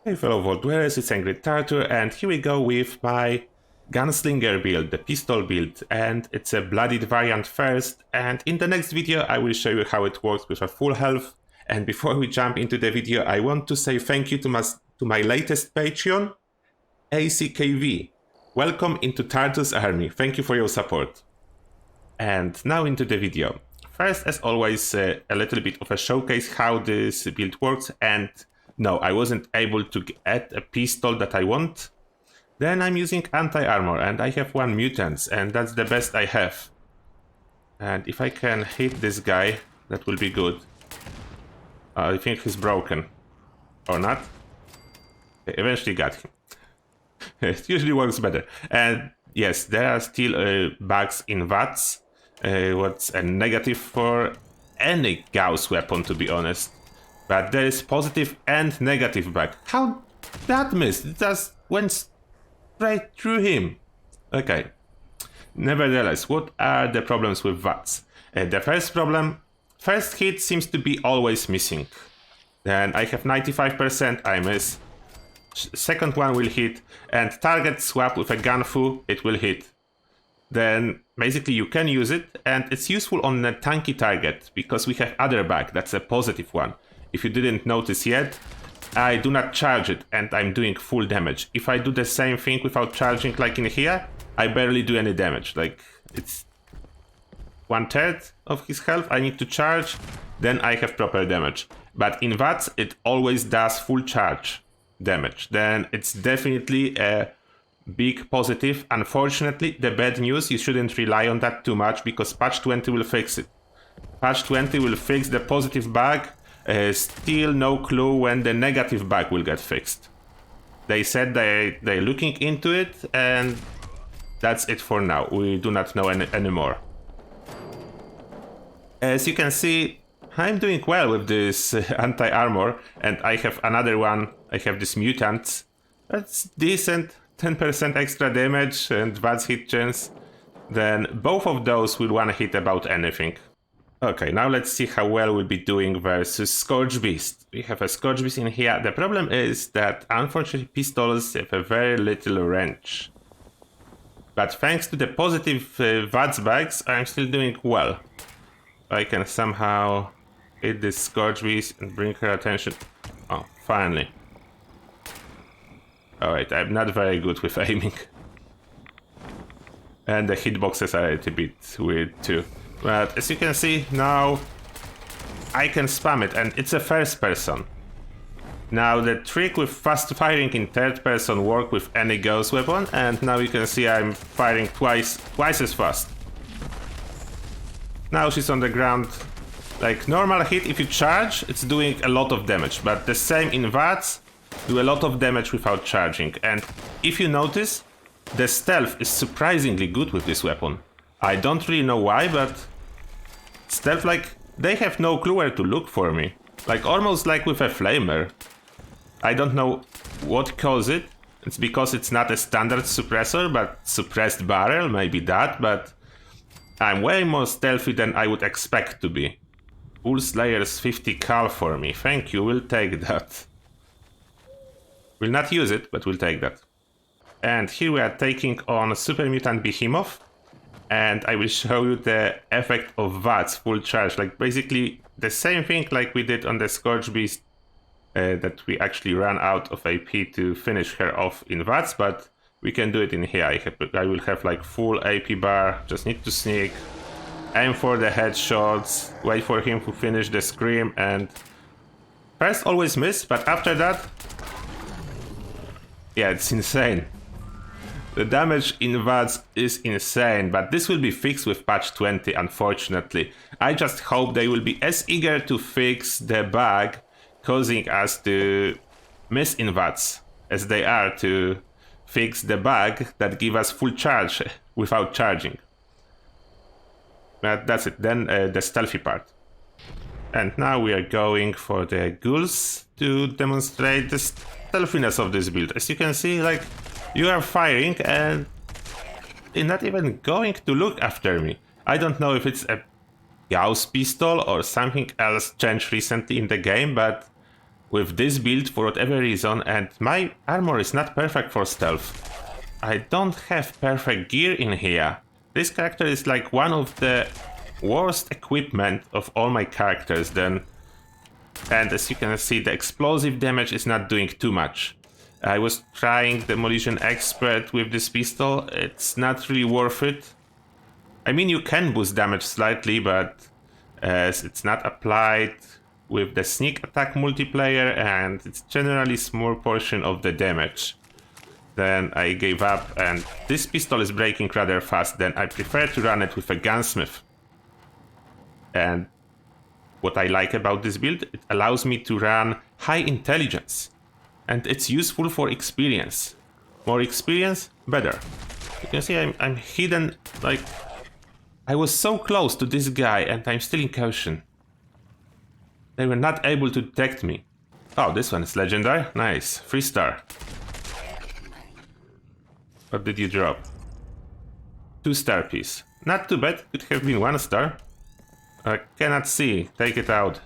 Hey fellow Vault Dwellers, it's Angry Tartar, and here we go with my Gunslinger build, the pistol build, and it's a Bloodied variant first, and in the next video I will show you how it works with a full health. And before we jump into the video, I want to say thank you to my latest Patreon, ACKV. Welcome into Tartar's army, thank you for your support. And now into the video. First, as always, a little bit of a showcase how this build works, and no, I wasn't able to add a pistol that I want. Then I'm using anti-armor, and I have 1 mutant, and that's the best I have. And if I can hit this guy, that will be good. I think he's broken. Or not? I eventually got him. It usually works better. And yes, there are still bugs in VATS. What's a negative for any Gauss weapon, to be honest. But there is positive and negative bug. How that missed? It just went straight through him. Okay. Nevertheless, what are the problems with VATS? The first problem, first hit seems to be always missing. Then I have 95%, I miss. Second one will hit, and target swap with a gunfu, it will hit. Then basically you can use it, and it's useful on a tanky target, because we have other bug, that's a positive one. If you didn't notice yet, I do not charge it, and I'm doing full damage. If I do the same thing without charging like in here, I barely do any damage. Like, it's 1/3 of his health, I need to charge, then I have proper damage. But in VATS, it always does full charge damage. Then it's definitely a big positive. Unfortunately, the bad news, you shouldn't rely on that too much, because patch 20 will fix it. Patch 20 will fix the positive bug. Still no clue when the negative bug will get fixed. They said they're looking into it, and that's it for now. We do not know anymore. As you can see, I'm doing well with this anti-armor, and I have another one. I have this mutant. That's decent, 10% extra damage and VATS hit chance. Then both of those will one hit about anything. Okay, now let's see how well we'll be doing versus Scourge Beast. We have a Scourge Beast in here. The problem is that unfortunately pistols have a very little range. But thanks to the positive VATS bugs, I'm still doing well. I can somehow hit this Scourge Beast and bring her attention. Oh, finally. Alright, I'm not very good with aiming. And the hitboxes are a little bit weird too. But as you can see, now I can spam it, and it's a first person. Now the trick with fast firing in third person works with any Gauss weapon, and now you can see I'm firing twice as fast. Now she's on the ground. Like normal hit, if you charge, it's doing a lot of damage, but the same in VATS, do a lot of damage without charging. And if you notice, the stealth is surprisingly good with this weapon. I don't really know why, but stealth, like, they have no clue where to look for me. Like, almost like with a flamer. I don't know what caused it. It's because it's not a standard suppressor, but suppressed barrel, maybe that, but I'm way more stealthy than I would expect to be. Bull Slayer's 50 cal for me, thank you, we'll take that. We'll not use it, but we'll take that. And here we are taking on Super Mutant Behemoth. And I will show you the effect of VATS full charge, like basically the same thing like we did on the Scourge Beast, that we actually ran out of AP to finish her off in VATS, but we can do it in here. I will have like full AP bar, just need to sneak, aim for the headshots, wait for him to finish the scream, and first always miss, but after that, yeah, it's insane. The damage in VATS is insane, but this will be fixed with patch 20, unfortunately. I just hope they will be as eager to fix the bug causing us to miss in VATS as they are to fix the bug that give us full charge without charging. But that's it, then the stealthy part. And now we are going for the ghouls to demonstrate the stealthiness of this build. As you can see, like, you are firing and they're not even going to look after me. I don't know if it's a Gauss pistol or something else changed recently in the game, but with this build for whatever reason, and my armor is not perfect for stealth. I don't have perfect gear in here. This character is like one of the worst equipment of all my characters then. And as you can see, the explosive damage is not doing too much. I was trying Demolition Expert with this pistol. It's not really worth it. I mean, you can boost damage slightly, but as it's not applied with the sneak attack multiplayer, and it's generally small portion of the damage, then I gave up, and this pistol is breaking rather fast. Then I prefer to run it with a gunsmith. And what I like about this build, it allows me to run high intelligence, and it's useful for experience. More experience, better. You can see I'm hidden, like I was so close to this guy and I'm still in caution. They were not able to detect me. Oh, this one is legendary. Nice. 3-star. What did you drop? 2-star piece. Not too bad. Could have been 1-star. I cannot see. Take it out.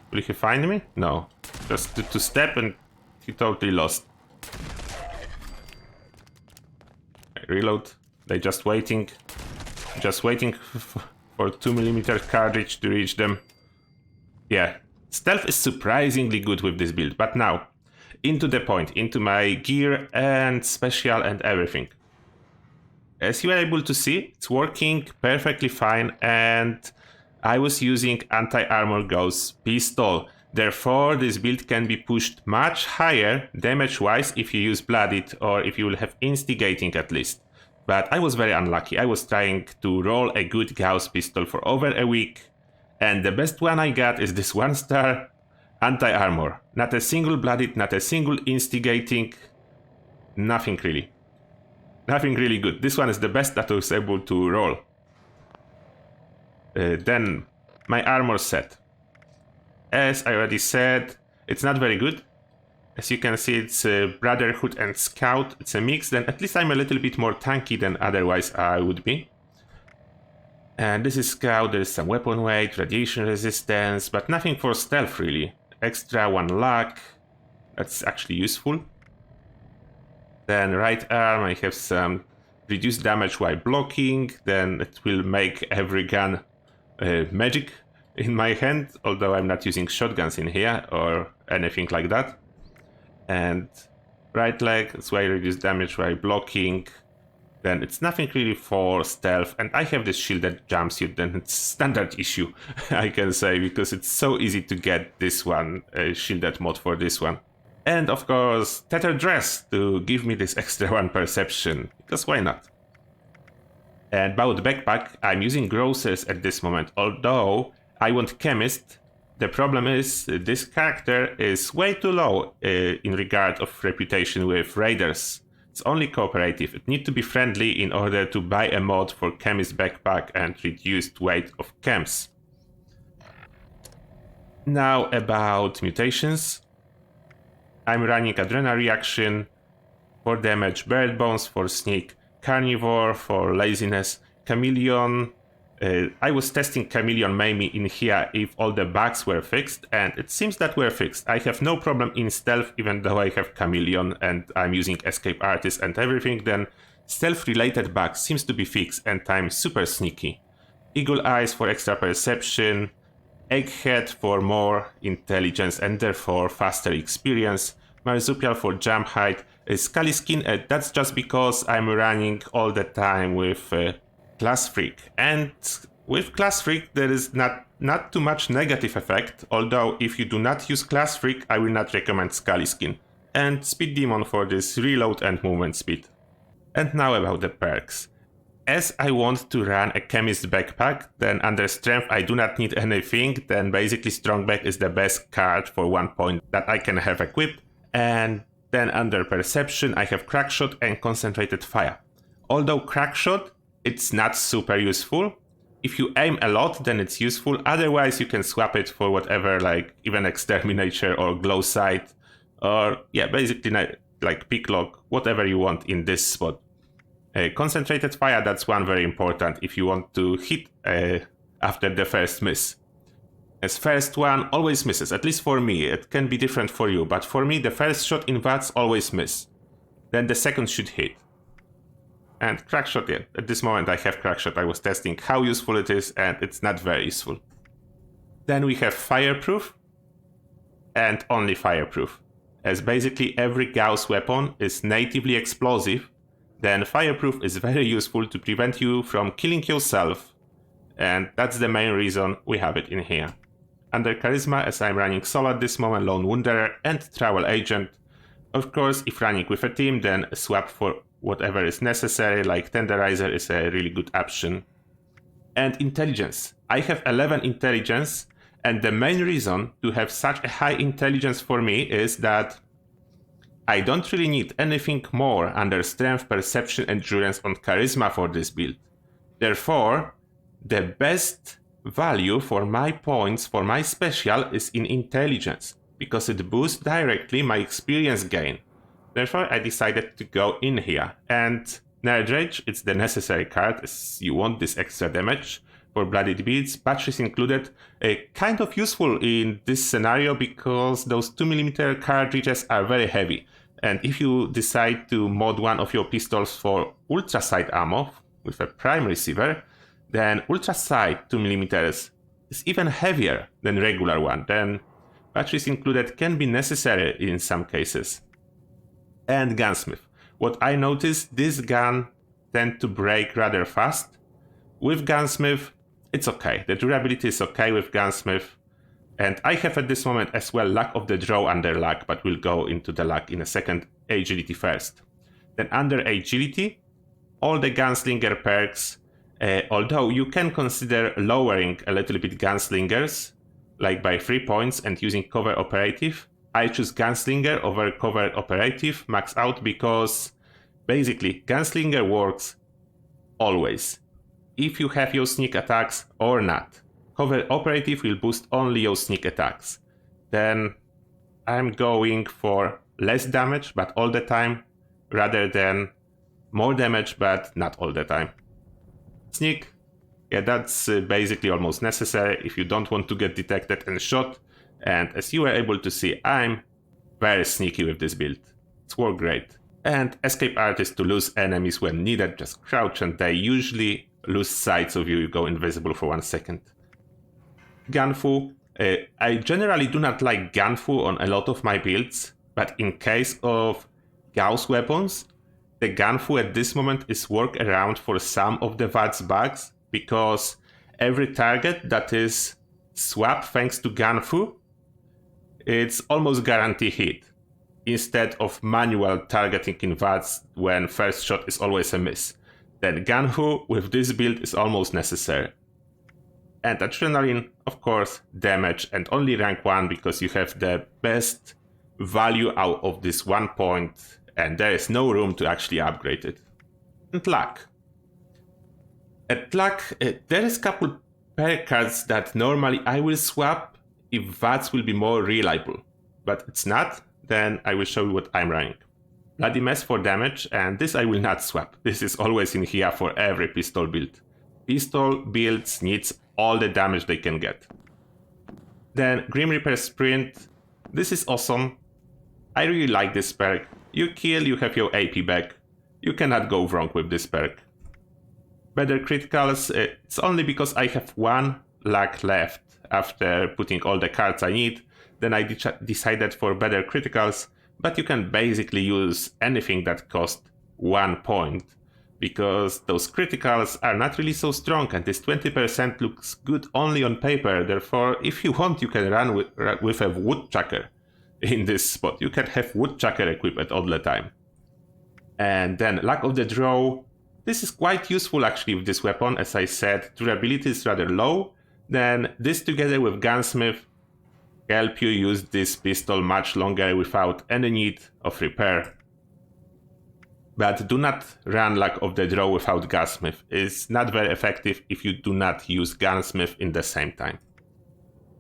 Will he find me? No. Just to step and he totally lost. Reload. They just waiting. Just waiting for 2mm cartridge to reach them. Yeah. Stealth is surprisingly good with this build. But now, into the point. Into my gear and special and everything. As you are able to see, it's working perfectly fine, and I was using anti-armor ghost pistol. Therefore, this build can be pushed much higher damage-wise if you use Bloodied, or if you will have instigating at least. But I was very unlucky. I was trying to roll a good Gauss pistol for over a week, and the best one I got is this 1-star anti-armor. Not a single Bloodied, not a single instigating, nothing really. Nothing really good. This one is the best that I was able to roll. Then my armor set. As I already said, it's not very good. As you can see, it's Brotherhood and Scout. It's a mix. Then at least I'm a little bit more tanky than otherwise I would be. And this is Scout. There is some weapon weight, radiation resistance, but nothing for stealth really. Extra 1 luck. That's actually useful. Then right arm, I have some reduced damage while blocking. Then it will make every gun magic in my hand, although I'm not using shotguns in here or anything like that. And right leg, that's why I reduce damage while blocking. Then it's nothing really for stealth. And I have this shielded jumpsuit, then it's standard issue, I can say, because it's so easy to get this one, shielded mod for this one. And of course, Tether Dress to give me this extra 1 perception, because why not? And about backpack, I'm using Grocers at this moment, although I want Chemist. The problem is, this character is way too low in regard of reputation with Raiders. It's only cooperative. It needs to be friendly in order to buy a mod for Chemist backpack and reduced weight of chems. Now about mutations. I'm running Adrenal Reaction for damage, Bird Bones for sneak, Carnivore for laziness, Chameleon. I was testing Chameleon mainly in here if all the bugs were fixed, and it seems that were fixed. I have no problem in stealth even though I have Chameleon and I'm using Escape Artist and everything, then stealth related bugs seems to be fixed and I'm super sneaky. Eagle Eyes for extra perception, Egghead for more intelligence and therefore faster experience, Marsupial for jump height, Scully Skin, that's just because I'm running all the time with Class Freak. And with Class Freak there is not too much negative effect, although if you do not use Class Freak I will not recommend Scully Skin. And Speed Demon for this reload and movement speed. And now about the perks. As I want to run a Chemist backpack, then under Strength I do not need anything, then basically Strongback is the best card for 1 point that I can have equipped. And then under Perception I have Crackshot and Concentrated Fire. Although Crackshot, it's not super useful. If you aim a lot then it's useful, otherwise you can swap it for whatever, like even Exterminator or Glow Sight, or yeah, basically like Picklock, whatever you want in this spot. Concentrated Fire, that's one very important if you want to hit after the first miss. As first one always misses, at least for me. It can be different for you, but for me the first shot in VATS always miss. Then the second should hit. And crackshot, yeah, at this moment I have crackshot. I was testing how useful it is, and it's not very useful. Then we have fireproof, and only fireproof. As basically every Gauss weapon is natively explosive, then fireproof is very useful to prevent you from killing yourself, and that's the main reason we have it in here. Under charisma, as I'm running solo at this moment, lone wanderer and travel agent. Of course, if running with a team, then a swap for whatever is necessary, like tenderizer is a really good option. And intelligence. I have 11 intelligence, and the main reason to have such a high intelligence for me is that I don't really need anything more under strength, perception, endurance, and charisma for this build. Therefore, the best value for my points for my special is in intelligence, because it boosts directly my experience gain. Therefore, I decided to go in here. And Nerd Rage, it's the necessary card, as you want this extra damage. For Bloodied builds, batteries included, kind of useful in this scenario because those 2mm cartridges are very heavy. And if you decide to mod one of your pistols for ultra sight ammo with a prime receiver, then ultra sight 2mm is even heavier than regular one. Then batteries included can be necessary in some cases. And gunsmith. What I noticed, this gun tend to break rather fast. With gunsmith, it's okay. The durability is okay with gunsmith. And I have at this moment as well luck of the draw under luck, but we'll go into the luck in a second. Agility first. Then under agility, all the gunslinger perks, although you can consider lowering a little bit gunslingers, like by 3 points and using cover operative. I choose gunslinger over cover operative max out because basically gunslinger works always. If you have your sneak attacks or not. Cover operative will boost only your sneak attacks. Then I'm going for less damage but all the time, rather than more damage but not all the time. Sneak, yeah, that's basically almost necessary if you don't want to get detected and shot. And as you were able to see, I'm very sneaky with this build. It's worked great. And escape artist to lose enemies when needed, just crouch and they usually lose sight of you, you go invisible for 1 second. Gunfu, I generally do not like Gunfu on a lot of my builds, but in case of Gauss weapons, the Gunfu at this moment is workaround for some of the VATS bugs, because every target that is swapped thanks to Gunfu, it's almost guarantee hit, instead of manual targeting in VATS when first shot is always a miss. Then Gunfu with this build is almost necessary. And adrenaline, of course, damage, and only rank 1 because you have the best value out of this 1 point, and there is no room to actually upgrade it. And luck. At luck, there is a couple pair cards that normally I will swap if VATS will be more reliable, but it's not. Then I will show you what I'm running. Bloody Mess for damage, and this I will not swap. This is always in here for every pistol build. Pistol builds needs all the damage they can get. Then Grim Reaper Sprint. This is awesome. I really like this perk. You kill, you have your AP back. You cannot go wrong with this perk. Better criticals, it's only because I have 1 luck left after putting all the cards I need. Then I decided for better criticals, but you can basically use anything that costs 1 point, because those criticals are not really so strong, and this 20% looks good only on paper. Therefore, if you want, you can run with a woodchucker in this spot. You can have woodchucker equipped all the time. And then luck of the draw. This is quite useful actually with this weapon. As I said, durability is rather low. Then this together with gunsmith help you use this pistol much longer without any need of repair. But do not run luck of the draw without gunsmith. It's not very effective if you do not use gunsmith in the same time.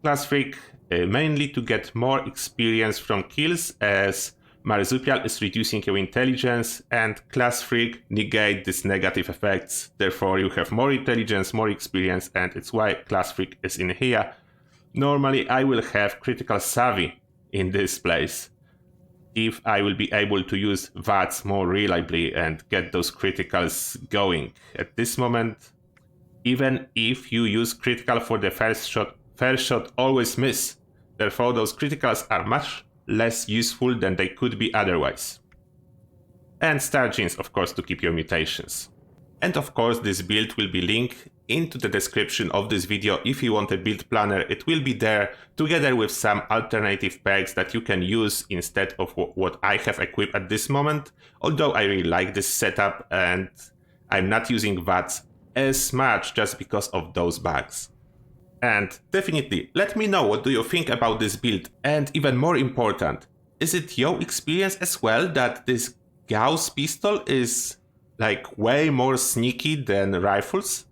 Class Freak, mainly to get more experience from kills, as Marsupial is reducing your intelligence, and Class Freak negate these negative effects. Therefore you have more intelligence, more experience, and it's why Class Freak is in here. normally I will have critical savvy in this place, if I will be able to use VATS more reliably and get those criticals going. At this moment, even if you use critical for the first shot always miss. Therefore, those criticals are much less useful than they could be otherwise. And star genes, of course, to keep your mutations. And of course, this build will be linked into the description of this video. If you want a build planner, it will be there together with some alternative perks that you can use instead of what I have equipped at this moment. Although I really like this setup and I'm not using VATS as much just because of those bugs. And definitely, let me know what do you think about this build, and even more important, is it your experience as well that this Gauss pistol is like way more sneaky than rifles?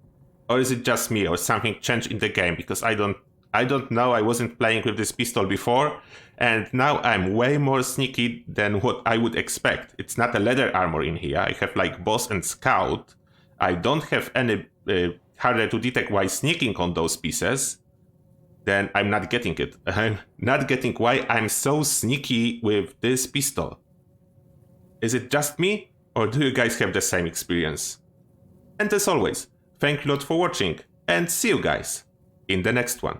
Or is it just me or something changed in the game? Because I don't know, I wasn't playing with this pistol before, and now I'm way more sneaky than what I would expect. It's not a leather armor in here, I have like boss and scout. I don't have any harder to detect while sneaking on those pieces. Then I'm not getting it. I'm not getting why I'm so sneaky with this pistol. Is it just me, or do you guys have the same experience? And as always, thank you a lot for watching, and see you guys in the next one.